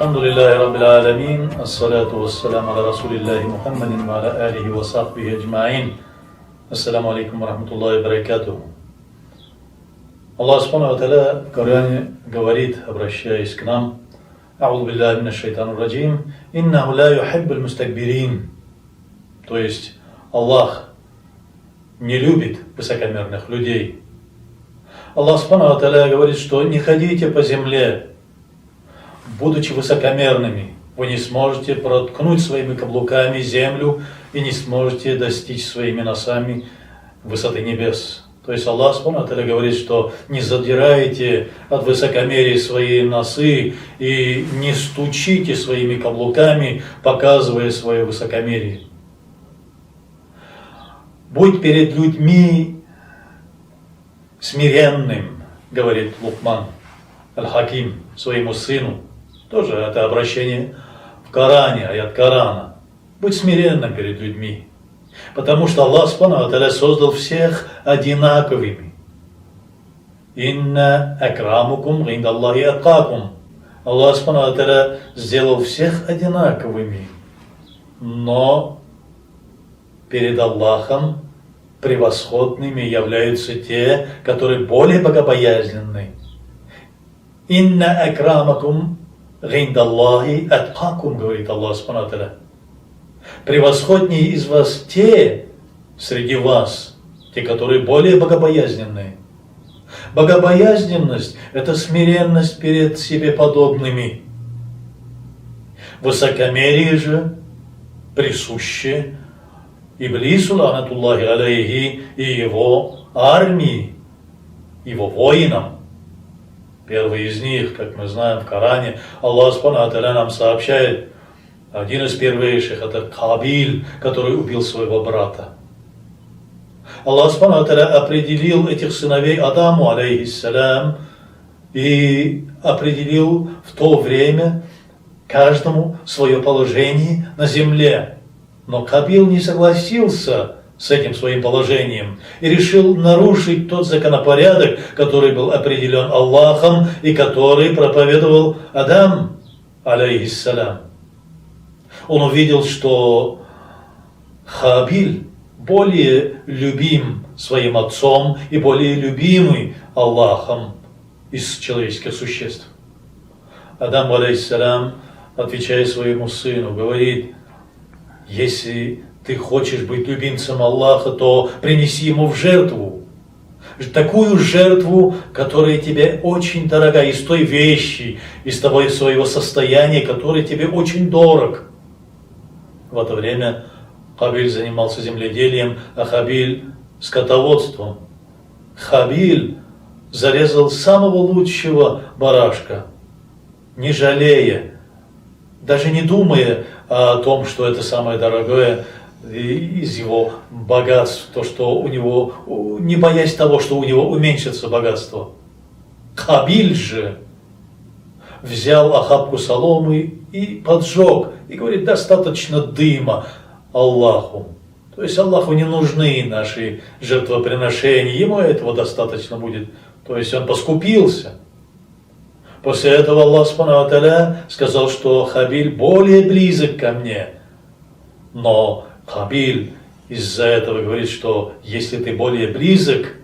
Алхамдулиллахи Раббил Аламин, ассалату вассаляму аля Расулиллахи Мухаммадин ва аля алихи ва сахбихи аджмаин. Ассаламу алейкум ва рахматуллахи ва баракатуху. Аллах Субхану ва Тааля в Коране говорит, обращаясь к нам: А'удhu биллахи минаш шайтанир раджим, иннаху ла юхиббуль мустакбирин. То есть Аллах не любит высокомерных людей. Аллах Субхану ва Тааля говорит, что не ходите по земле, будучи высокомерными. Вы не сможете проткнуть своими каблуками землю и не сможете достичь своими носами высоты небес. То есть Аллах Субхану ва Тааля говорит, что не задирайте от высокомерия свои носы и не стучите своими каблуками, показывая свое высокомерие. Будь перед людьми смиренным, говорит Лукман Аль-Хаким своему сыну. Тоже это обращение в Коране, аят Корана. Будь смиренным перед людьми. Потому что Аллах Субхану ва Тааля создал всех одинаковыми. Инна акрамукум индаллахи аткакум. Аллах Субхану ва Тааля сделал всех одинаковыми. Но перед Аллахом превосходными являются те, которые более богобоязненны. Инна акрамакум индаллахи аткакум, говорит Аллах Субхану ва Тааля. Превосходнее из вас те, среди вас, те, которые более богобоязненные. Богобоязненность – это смиренность перед себе подобными. Высокомерие же присуще Иблису, ла'натуллахи алейхи, и его армии, его воинам. Первый из них, как мы знаем в Коране, Аллах Субхану ва Тааля нам сообщает, один из первейших – это Кабиль, который убил своего брата. Аллах Субхану ва Тааля определил этих сыновей Адаму, алейхиссалям, и определил в то время каждому свое положение на земле. Но Кабил не согласился с этим своим положением и решил нарушить тот законопорядок, который был определен Аллахом и который проповедовал Адам, алейхиссалям. Он увидел, что Хабиль более любим своим отцом и более любимый Аллахом из человеческих существ. Адам, алейхиссалям, отвечая своему сыну, говорит: если ты хочешь быть любимцем Аллаха, то принеси ему в жертву. Такую жертву, которая тебе очень дорога, из той вещи, из того своего состояния, который тебе очень дорог. В это время Кабиль занимался земледелием, а Хабиль скотоводством. Хабиль зарезал самого лучшего барашка, не жалея, даже не думая о том, что это самое дорогое из его богатств, то, что у него, не боясь того, что у него уменьшится богатство. Кабиль же взял охапку соломы и поджег, и говорит: достаточно дыма Аллаху. То есть Аллаху не нужны наши жертвоприношения, ему этого достаточно будет. То есть он поскупился. После этого Аллах Субхану ва Тааля сказал, что Хабиль более близок ко мне. Но Хабиль из-за этого говорит, что если ты более близок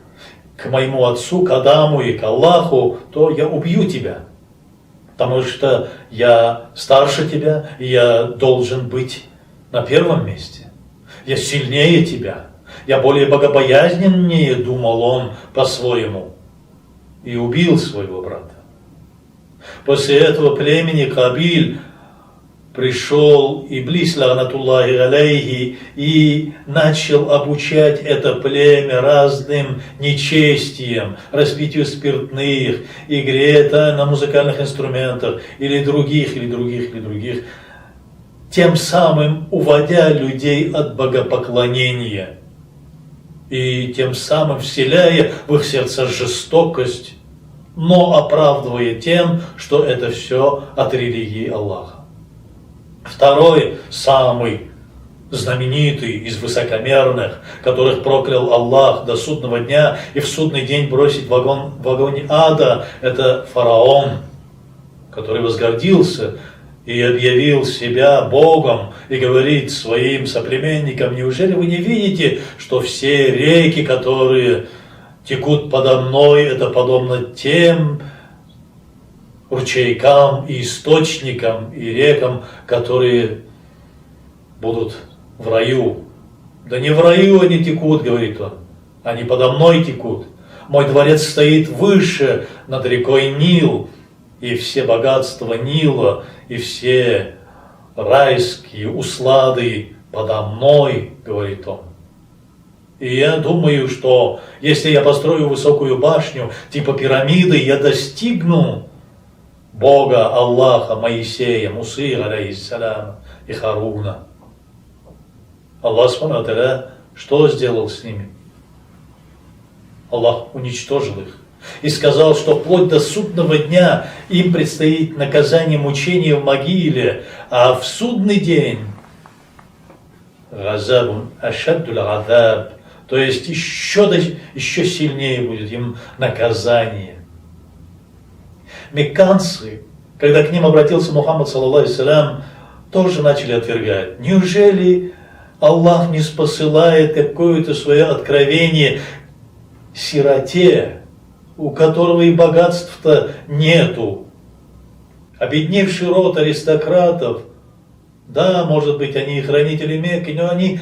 к моему отцу, к Адаму и к Аллаху, то я убью тебя. Потому что я старше тебя, и я должен быть на первом месте. Я сильнее тебя. Я более богобоязненнее, думал он по-своему. И убил своего брата. После этого племени Кабиль пришел Иблис, ла'натуллахи алейхи, и начал обучать это племя разным нечестиям, распитию спиртных, игре на музыкальных инструментах, или других, тем самым уводя людей от богопоклонения и тем самым вселяя в их сердца жестокость, но оправдывая тем, что это все от религии Аллаха. Второй, самый знаменитый из высокомерных, которых проклял Аллах до судного дня и в судный день бросить в огонь ада, это фараон, который возгордился и объявил себя Богом и говорит своим соплеменникам: неужели вы не видите, что все реки, которые текут подо мной, это подобно тем ручейкам и источникам и рекам, которые будут в раю? Да не в раю они текут, говорит он, они подо мной текут. Мой дворец стоит выше над рекой Нил, и все богатства Нила, и все райские услады подо мной, говорит он. И я думаю, что если я построю высокую башню, типа пирамиды, я достигну Бога, Аллаха, Моисея, Мусы, алейхиссалям, и Харуна. Аллах субхану ва тааля что сделал с ними? Аллах уничтожил их и сказал, что вплоть до судного дня им предстоит наказание мучения в могиле, а в судный день газабун ашаддуль газаб, то есть еще сильнее будет им наказание. Мекканцы, когда к ним обратился Мухаммад, саллаллаху алейхи салям, тоже начали отвергать. Неужели Аллах не спосылает какое-то свое откровение сироте, у которого и богатств-то нету? Обедневший род аристократов, да, может быть, они и хранители Мекки, но они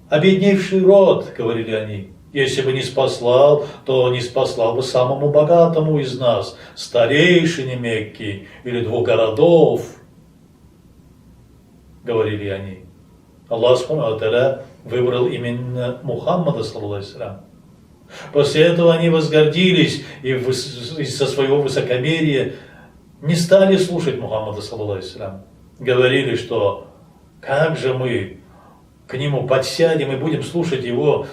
обедневший род, говорили они. Если бы не спаслал, то не спаслал бы самому богатому из нас, старейшине Мекки или 2 городов, говорили они. Аллах субхану ва тааля выбрал именно Мухаммада, саллаллаху алейхи салям. После этого они возгордились и из-за своего высокомерия не стали слушать Мухаммада, саллаллаху алейхи салям. Говорили, что как же мы к нему подсядем и будем слушать его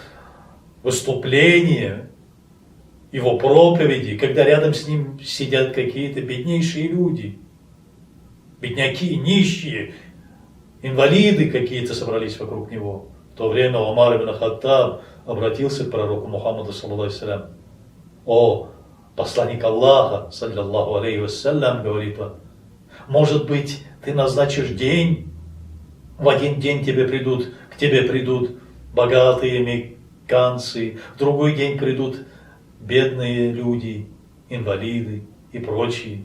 выступления, его проповеди, когда рядом с ним сидят какие-то беднейшие люди, бедняки, нищие, инвалиды какие-то собрались вокруг него. В то время Умар ибн Хаттаб обратился к пророку Мухаммаду, саллаллаху алейхи салям: «О, посланник Аллаха, саллаллаху алейхи вассалям, говорит он, может быть, ты назначишь день, в один день к тебе придут богатые мекканцы, в другой день придут бедные люди, инвалиды и прочие».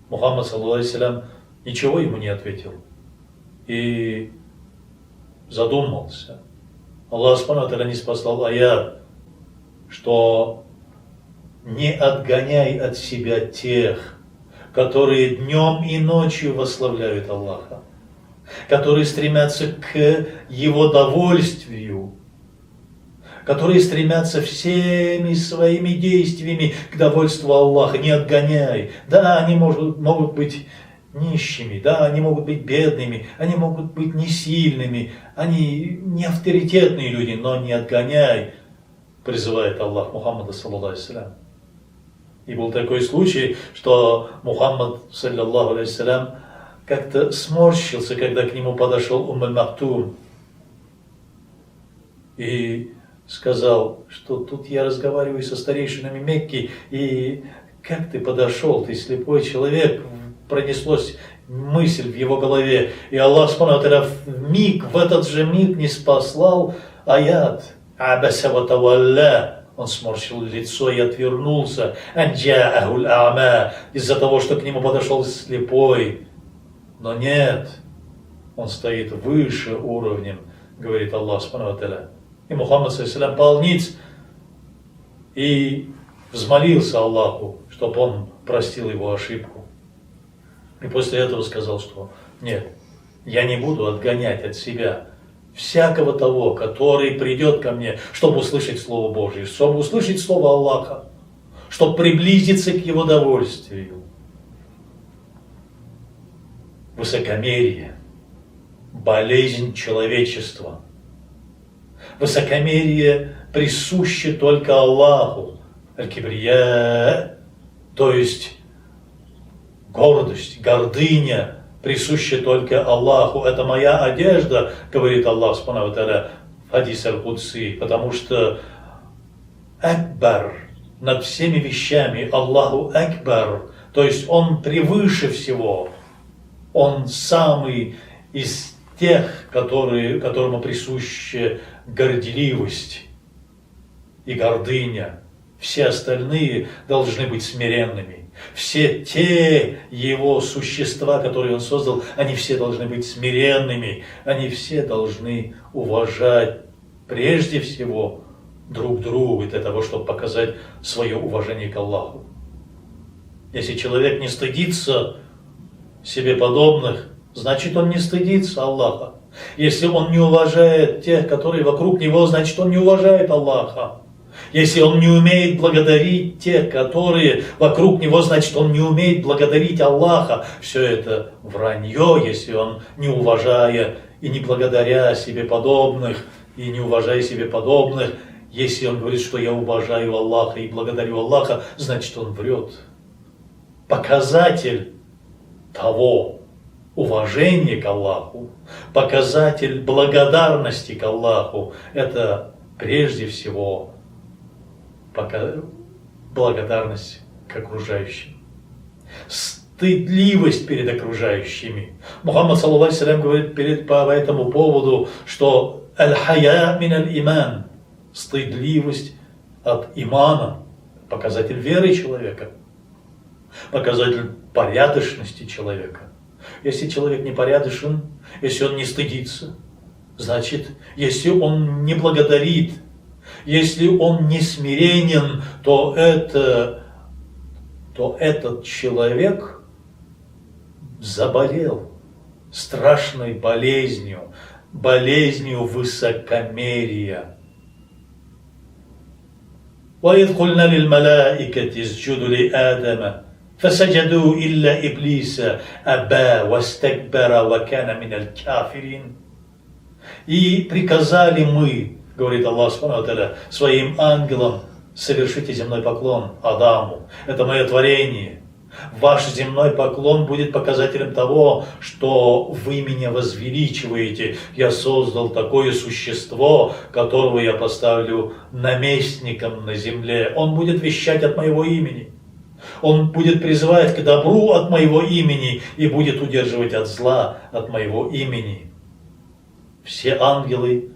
Мухаммад, саллаллаху алейхи салям, ничего ему не ответил и задумался. Аллах субхану ва тааля не спаслал аят, что не отгоняй от себя тех, которые днем и ночью восславляют Аллаха, которые стремятся к Его довольствию, которые стремятся всеми своими действиями к довольству Аллаха. Не отгоняй. Да, они могут быть нищими, да, они могут быть бедными, они могут быть несильными, они не авторитетные люди, но не отгоняй, призывает Аллах Мухаммада, саллаллаху алейхи салям. И был такой случай, что Мухаммад, саллаллаху алейхи салям, как-то сморщился, когда к нему подошел Мактум и сказал, что тут я разговариваю со старейшинами Мекки, и как ты подошел, ты слепой человек. Пронеслась мысль в его голове, и Аллах субхану ва тааля в этот же миг не спаслал аят «Абаса ва тавалля». Он сморщил лицо и отвернулся. «Анджаахуль а'ма», из-за того, что к нему подошел слепой. Но нет, он стоит выше уровнем, говорит Аллах субхану ва тааля. И Мухаммад, саллаллаху алейхи ва саллям, пал ниц и взмолился Аллаху, чтобы он простил его ошибку. И после этого сказал, что нет, я не буду отгонять от себя всякого того, который придет ко мне, чтобы услышать Слово Божье, чтобы услышать Слово Аллаха, чтобы приблизиться к Его довольствию. Высокомерие, болезнь человечества. Высокомерие присуще только Аллаху. Аль-кибрия, то есть гордость, гордыня присуща только Аллаху. Это моя одежда, говорит Аллах субхану ва тааля в хадисе аль-Кудси, потому что Акбар над всеми вещами, Аллаху Акбар, то есть Он превыше всего. Он самый из тех, которому присуща горделивость и гордыня. Все остальные должны быть смиренными. Все те его существа, которые он создал, они все должны быть смиренными. Они все должны уважать прежде всего друг друга для того, чтобы показать свое уважение к Аллаху. Если человек не стыдится себе подобных, значит он не стыдится Аллаха. Если он не уважает тех, которые вокруг него, значит он не уважает Аллаха. Если он не умеет благодарить тех, которые вокруг него, значит он не умеет благодарить Аллаха. Все это вранье, если он, не уважая и не благодаря себе подобных, и не уважая себе подобных, если он говорит, что я уважаю Аллаха и благодарю Аллаха, значит он врет. Показатель того уважения к Аллаху, показатель благодарности к Аллаху, это прежде всего благодарность к окружающим. Стыдливость перед окружающими. Мухаммад, саллаллаху алейхи салям, говорит по этому поводу, что аль-хая мин аль-иман, стыдливость от имана, показатель веры человека, показатель порядочности человека. Если человек непорядочен, если он не стыдится, значит, если он не благодарит, если он не смиренен, то этот человек заболел страшной болезнью высокомерия. وَإِذْ قُلْنَا لِلْمَلَائِكَةِ اسْجُدُوا لِآدَمَ فَسَجَدُوا إِلَّا إِبْلِيسَ أَبَى وَاسْتَكْبَرَ وَكَانَ مِنَ الْكَافِرِينَ. И приказали мы, говорит Аллах Субхану ва Тааля, своим ангелам: совершите земной поклон Адаму. Это мое творение. Ваш земной поклон будет показателем того, что вы меня возвеличиваете. Я создал такое существо, которого я поставлю наместником на земле. Он будет вещать от моего имени. Он будет призывать к добру от моего имени и будет удерживать от зла от моего имени. Все ангелы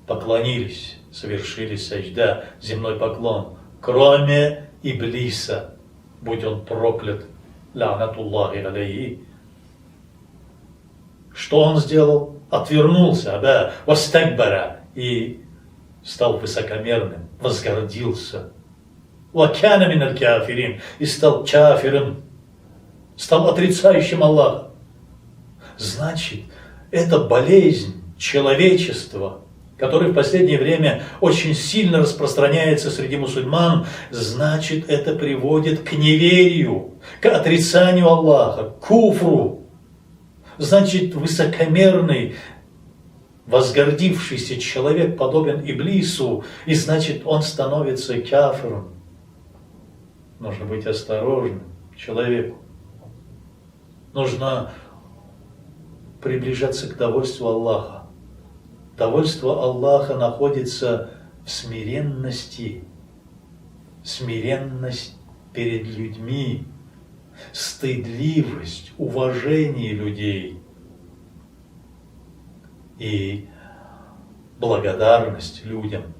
поклонились, совершили сажда, земной поклон, кроме Иблиса, будь он проклят, ла'натуллахи алейхи. Что он сделал? Отвернулся, вастакбара, и стал высокомерным, возгордился. Вакана мин аль-кафирин, и стал кафиром, стал отрицающим Аллаха. Значит, это болезнь человечества, который в последнее время очень сильно распространяется среди мусульман, значит, это приводит к неверию, к отрицанию Аллаха, к куфру. Значит, высокомерный, возгордившийся человек подобен Иблису, и значит, он становится кафиром. Нужно быть осторожным человеку. Нужно приближаться к довольству Аллаха. Довольство Аллаха находится в смиренности. Смиренность перед людьми, стыдливость, уважение людей и благодарность людям.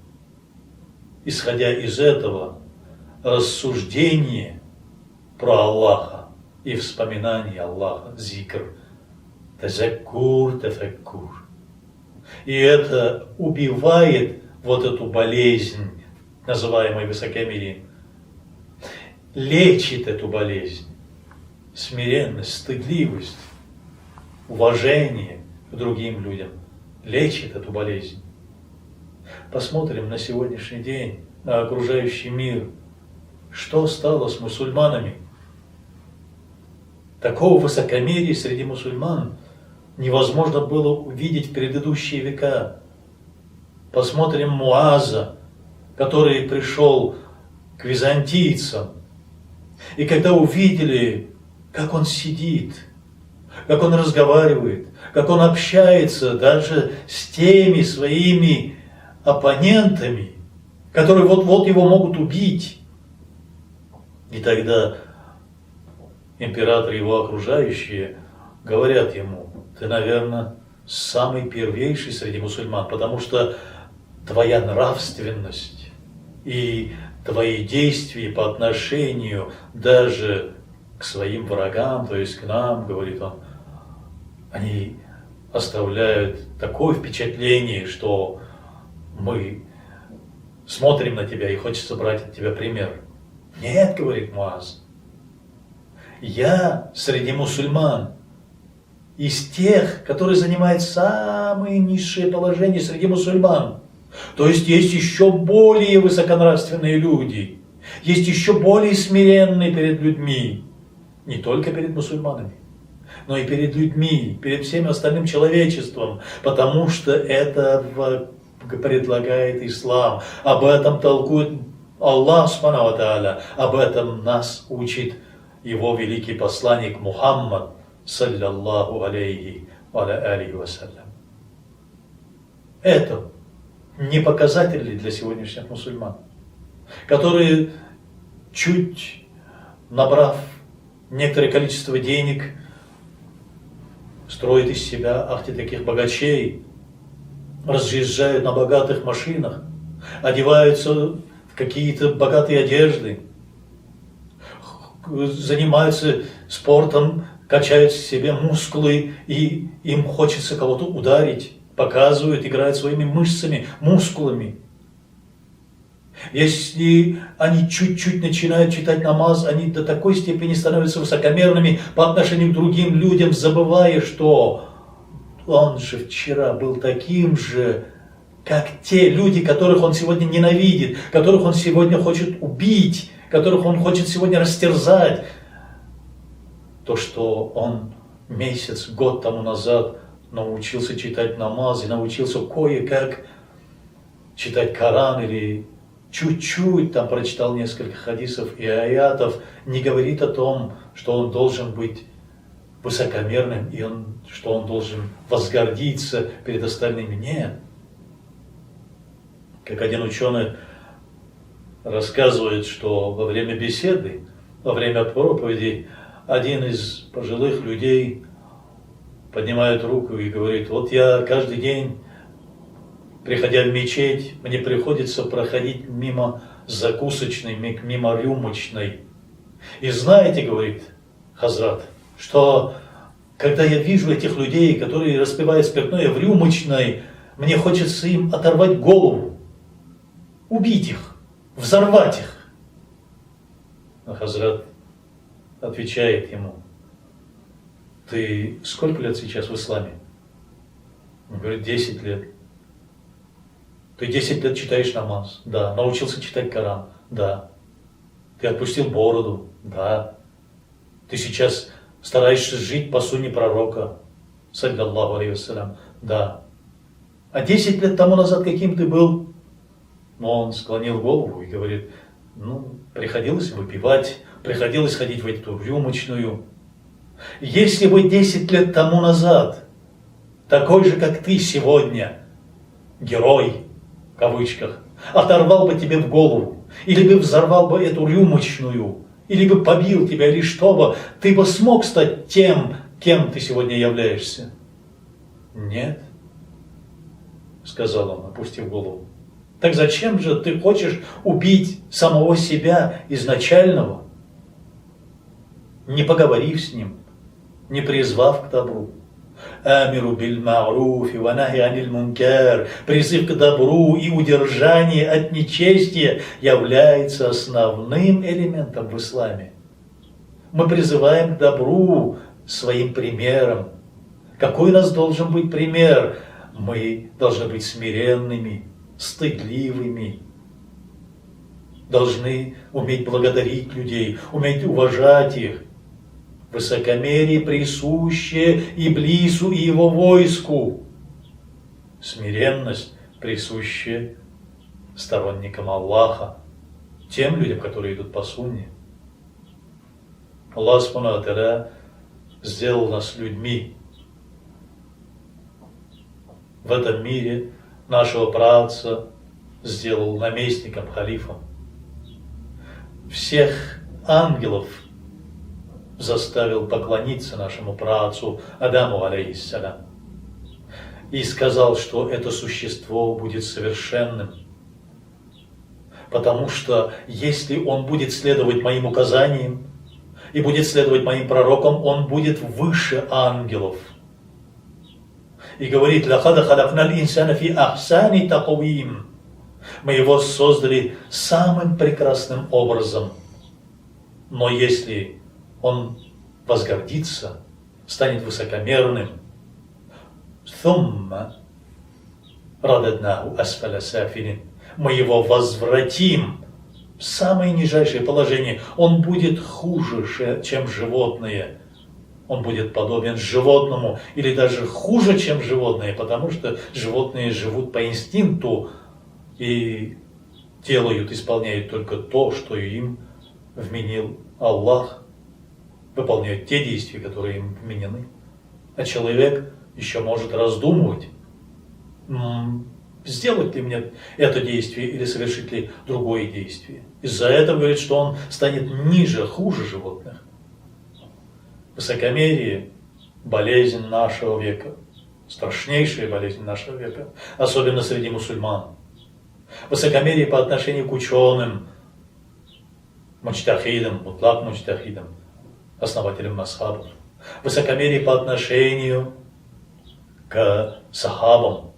Исходя из этого, рассуждение про Аллаха и вспоминание Аллаха, зикр, тазаккур, тафаккур. И это убивает вот эту болезнь, называемую высокомерием. Лечит эту болезнь. Смиренность, стыдливость, уважение к другим людям. Лечит эту болезнь. Посмотрим на сегодняшний день, на окружающий мир. Что стало с мусульманами? Такого высокомерия среди мусульман невозможно было увидеть в предыдущие века. Посмотрим Муаза, который пришел к византийцам. И когда увидели, как он сидит, как он разговаривает, как он общается даже с теми своими оппонентами, которые вот-вот его могут убить. И тогда император и его окружающие говорят ему: ты, наверное, самый первейший среди мусульман, потому что твоя нравственность и твои действия по отношению даже к своим врагам, то есть к нам, говорит он, они оставляют такое впечатление, что мы смотрим на тебя и хочется брать от тебя пример. Нет, говорит Муаз, я среди мусульман, из тех, которые занимают самые низшие положения среди мусульман. То есть еще более высоконравственные люди, есть еще более смиренные перед людьми, не только перед мусульманами, но и перед людьми, перед всем остальным человечеством, потому что это предлагает ислам, об этом толкует Аллах Субхану ва Тааля, об этом нас учит его великий посланник Мухаммад, саллаллаху алейхи ва алейхи вассалям. Это не показатели для сегодняшних мусульман, которые, чуть набрав некоторое количество денег, строят из себя ахти таких богачей, разъезжают на богатых машинах, одеваются в какие-то богатые одежды, занимаются спортом, качают в себе мускулы, и им хочется кого-то ударить, показывают, играют своими мышцами, мускулами. Если они чуть-чуть начинают читать намаз, они до такой степени становятся высокомерными по отношению к другим людям, забывая, что он же вчера был таким же, как те люди, которых он сегодня ненавидит, которых он сегодня хочет убить, которых он хочет сегодня растерзать. То, что он месяц, год тому назад научился читать намаз и научился кое-как читать Коран или чуть-чуть там прочитал несколько хадисов и аятов, не говорит о том, что он должен быть высокомерным и что он должен возгордиться перед остальными. Нет. Как один ученый рассказывает, что во время беседы, во время проповеди, один из пожилых людей поднимает руку и говорит: вот я каждый день, приходя в мечеть, мне приходится проходить мимо закусочной, мимо рюмочной. И знаете, говорит Хазрат, что когда я вижу этих людей, которые распивают спиртное в рюмочной, мне хочется им оторвать голову, убить их, взорвать их. А Хазрат отвечает ему: ты сколько лет сейчас в исламе? Он говорит: 10 лет. Ты 10 лет читаешь намаз? Да. Научился читать Коран? Да. Ты отпустил бороду? Да. Ты сейчас стараешься жить по сунне пророка, саллаллаху алейхи вассалям? Да. А 10 лет тому назад каким ты был? Но он склонил голову и говорит: приходилось выпивать, приходилось ходить в эту рюмочную. Если бы 10 лет тому назад, такой же, как ты сегодня, герой, в кавычках, оторвал бы тебе в голову, или бы взорвал бы эту рюмочную, или бы побил тебя, или что бы, ты бы смог стать тем, кем ты сегодня являешься? Нет, сказал он, опустив голову. Так зачем же ты хочешь убить самого себя изначального, не поговорив с ним, не призвав к добру? Амиру биль ма'руфи ва нахи аниль мункар. Призыв к добру и удержание от нечестия является основным элементом в исламе. Мы призываем к добру своим примером. Какой у нас должен быть пример? Мы должны быть смиренными, стыдливыми, должны уметь благодарить людей, уметь уважать их. Высокомерие присуще Иблису и его войску. Смиренность присуща сторонникам Аллаха, тем людям, которые идут по сунне. Аллах Субхану ва Тааля сделал нас людьми. В этом мире нашего праотца сделал наместником, халифом. Всех ангелов заставил поклониться нашему праотцу Адаму, алейхиссалям, и сказал, что это существо будет совершенным, потому что если он будет следовать моим указаниям и будет следовать моим пророкам, он будет выше ангелов. И говорит: «Лахада халакнал инсана фи ахсани таквим». Мы его создали самым прекрасным образом. Но если он возгордится, станет высокомерным, «Thumma рададнаху асфаля сафилин», мы его возвратим в самое нижайшее положение. Он будет хуже, чем животные. Он будет подобен животному или даже хуже, чем животные, потому что животные живут по инстинкту и делают, исполняют только то, что им вменил Аллах, выполняют те действия, которые им вменены. А человек еще может раздумывать, сделать ли мне это действие или совершить ли другое действие. Из-за этого говорит, что он станет ниже, хуже животных. Высокомерие – болезнь нашего века, страшнейшая болезнь нашего века, особенно среди мусульман. Высокомерие по отношению к ученым, муджтахидам, мутлак муджтахидам, основателям масхабов. Высокомерие по отношению к сахабам,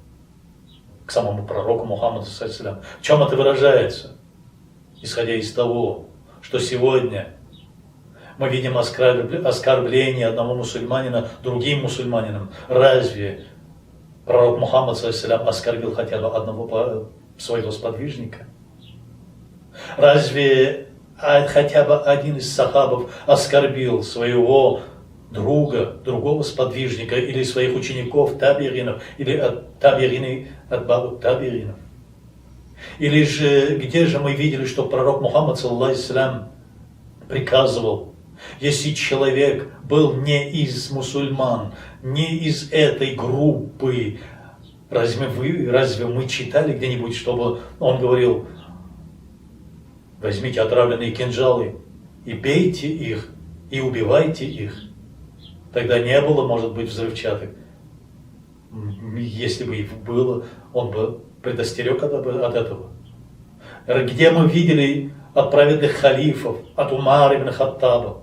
к самому пророку Мухаммаду ﷺ. В чем это выражается? Исходя из того, что сегодня мы видим оскорбление одного мусульманина другим мусульманином. Разве пророк Мухаммад ﷺ оскорбил хотя бы одного своего сподвижника? Разве хотя бы один из сахабов оскорбил своего друга, другого сподвижника или своих учеников, табиринов, или от бабу табиринов? Или же, где же мы видели, что пророк Мухаммад ﷺ приказывал: если человек был не из мусульман, не из этой группы, разве мы читали где-нибудь, чтобы он говорил: возьмите отравленные кинжалы и бейте их, и убивайте их? Тогда не было, может быть, взрывчаток. Если бы их было, он бы предостерег от этого. Где мы видели от праведных халифов, от Умара ибн Хаттаба,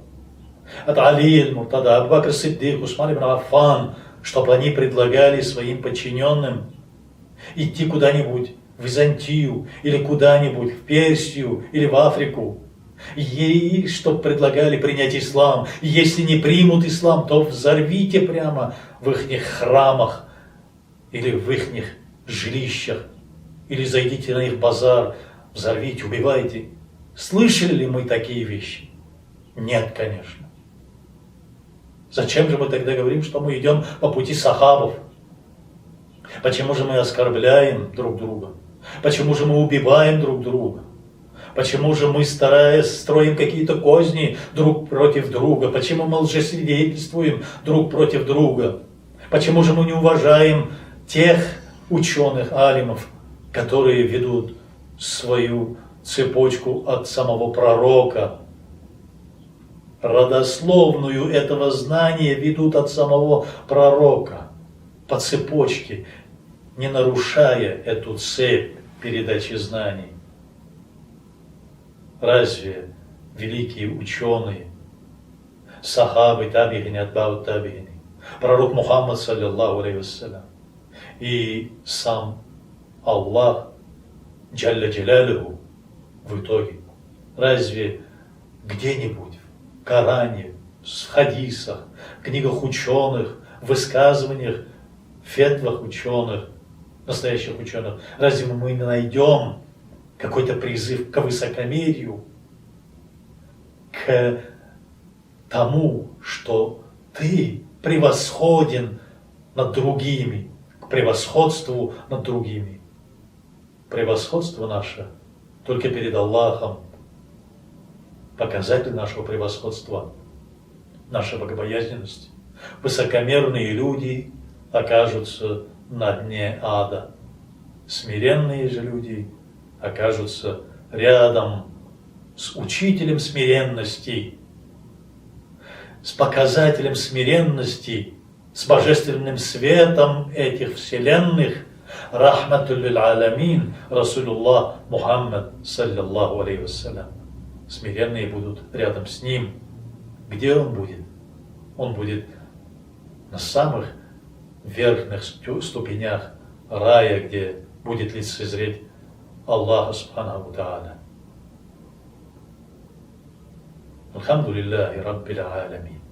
от Али аль-Муртада, Абу Бакр Сиддик, Усман ибн Аффан, чтобы они предлагали своим подчиненным идти куда-нибудь в Византию, или куда-нибудь в Персию, или в Африку, и чтобы предлагали принять ислам. И если не примут ислам, то взорвите прямо в их храмах, или в их жилищах, или зайдите на их базар, взорвите, убивайте. Слышали ли мы такие вещи? Нет, конечно. Зачем же мы тогда говорим, что мы идем по пути сахабов? Почему же мы оскорбляем друг друга? Почему же мы убиваем друг друга? Почему же мы строим какие-то козни друг против друга? Почему мы лжесвидетельствуем друг против друга? Почему же мы не уважаем тех ученых, алимов, которые ведут свою цепочку от самого пророка? Родословную этого знания ведут от самого пророка по цепочке, не нарушая эту цепь передачи знаний. Разве великие ученые, сахабы, табигини, атбау табигини, пророк Мухаммад, саллиллаху алейхи вассалям, и сам Аллах, джалля джалялюху, в итоге, разве где-нибудь в Коране, в хадисах, книгах ученых, высказываниях, фетвах ученых, настоящих ученых, разве мы не найдем какой-то призыв к высокомерию, к тому, что ты превосходен над другими, к превосходству над другими? Превосходство наше только перед Аллахом, показатель нашего превосходства, наша богобоязненность. Высокомерные люди окажутся на дне ада. Смиренные же люди окажутся рядом с учителем смиренности. с показателем смиренности, с божественным светом этих вселенных, рахматуль лиль аламин, Расулуллах Мухаммад, саллиллаху алейхи вассалям. Смиренные будут рядом с ним. Где он будет? Он будет на самых верхних ступенях рая, где будет лицезреть Аллаха Субханаху Тааля. Алхамдулиллахи Раббил Аламин.